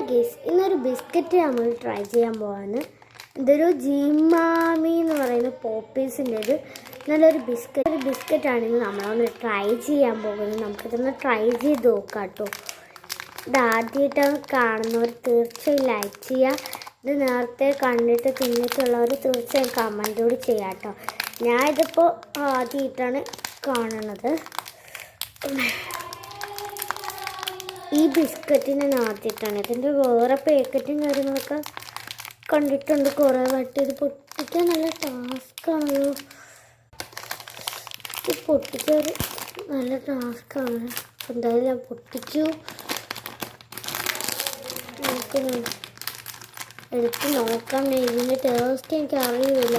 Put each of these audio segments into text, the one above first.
Guys, ഇന്നൊരു biscuit നമ്മൾ try ചെയ്യാൻ പോവാണ്. ഇതൊരു ജിമാമി എന്ന് പറയുന്ന പോപ്പീസിൻ്റെ ഒരു നല്ലൊരു ബിസ്ക്കറ്റാണെങ്കിൽ നമ്മളൊന്ന് ട്രൈ ചെയ്യാൻ പോകുന്നത്. നമുക്കിതൊന്ന് ട്രൈ ചെയ്ത് നോക്കാം കേട്ടോ. ഇത് ആദ്യമായിട്ടാണ് കാണുന്നവർ തീർച്ചയായും ലൈക്ക് ചെയ്യുക. ഇത് നേരത്തെ കണ്ടിട്ട് തിന്നിട്ടുള്ളവർ തീർച്ചയായും കമൻറ്റോട് ചെയ്യാം കേട്ടോ. ഞാൻ ഇതിപ്പോൾ ആദ്യമായിട്ടാണ് കാണുന്നത്. ഈ ബിസ്ക്കറ്റിന് ആദ്യമായിട്ടാണ്. ഇതിൻ്റെ വേറെ പാക്കറ്റും കാര്യങ്ങളൊക്കെ കണ്ടിട്ടുണ്ട് കുറേ വട്ടി. ഇത് പൊട്ടിക്കാൻ നല്ല ടാസ്ക്കാണല്ലോ. ഇത് പൊട്ടിക്കാൻ നല്ല ടാസ്ക്കാണ്. എന്തായാലും ഞാൻ പൊട്ടിച്ചു. എടുത്ത് നോക്കാം. ഇതിൻ്റെ ടേസ്റ്റ് എനിക്ക് അറിയില്ല.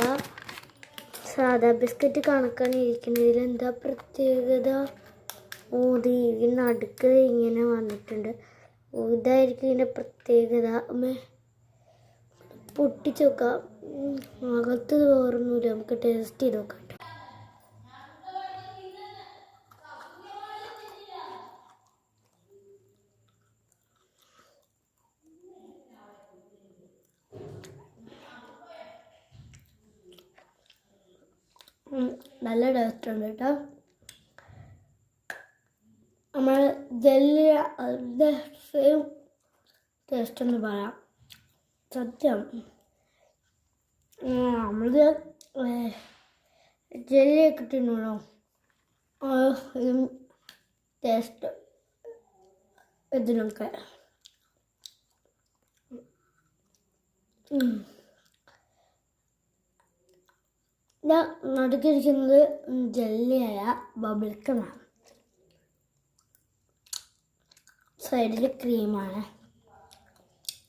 സാധാ ബിസ്ക്കറ്റ് കണക്കാണ് ഇരിക്കുന്നത്. ഇതിലെന്താ പ്രത്യേകത? ഇത് ഇതിന് അടുക്കള ഇങ്ങനെ വന്നിട്ടുണ്ട്. ഇതായിരിക്കും ഇതിൻ്റെ പ്രത്യേകത. പൊട്ടിച്ച് നോക്കാം. അകത്ത് വേറൊന്നുമില്ല. നമുക്ക് ടേസ്റ്റ് ചെയ്ത് നോക്കാം. നല്ല ടേസ്റ്റ് ഉണ്ട് കേട്ടോ. നമ്മൾ ജെല്ലി അതിൻ്റെ സെയിം ടേസ്റ്റ് എന്ന് പറയാം. സത്യം. നമ്മൾ ജെല്ലിയൊക്കെ തിന്നണോ ഇതും ടേസ്റ്റ് ഇതിനൊക്കെ. ഞാൻ നടുക്കിരിക്കുന്നത് ജെല്ലിയായ ബബിൾക്കമാണ്. സൈഡിൽ ക്രീമാണ്.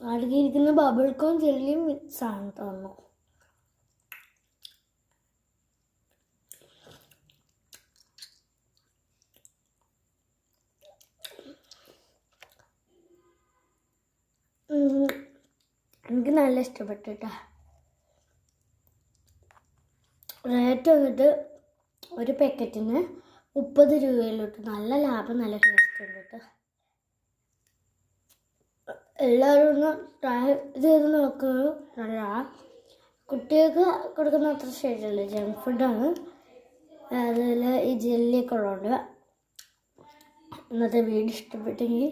നടുക്കിരിക്കുന്ന ബബിൾക്കും ജെല്ലിയും മിക്സാണ് തോന്നുന്നു. എനിക്ക് നല്ല ഇഷ്ടപ്പെട്ടു കേട്ടോ. റേറ്റ് വന്നിട്ട് ഒരു പാക്കറ്റിന് 30 രൂപയിലോട്ട്. നല്ല ലാഭം, നല്ല ടേസ്റ്റ് ഉണ്ട് കേട്ടോ. എല്ലാവരും ഒന്ന് ട്രൈ ചെയ്ത് നോക്കുന്നത് നല്ലതാണ്. കുട്ടികൾക്ക് കൊടുക്കുന്ന അത്ര ശരിയല്ല, ജങ്ക് ഫുഡാണ്. അതുപോലെ ഈ ജെല്ലിയൊക്കെ ഉള്ളതുകൊണ്ട്. ഇന്നത്തെ വീഡിയോ ഇഷ്ടപ്പെട്ടെങ്കിൽ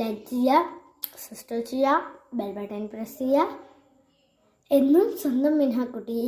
ലൈക്ക് ചെയ്യുക, സബ്സ്ക്രൈബ് ചെയ്യുക, ബെൽ ബട്ടൺ പ്രസ് ചെയ്യുക. എന്നും സ്വന്തം മിൻഹാക്കുട്ടി.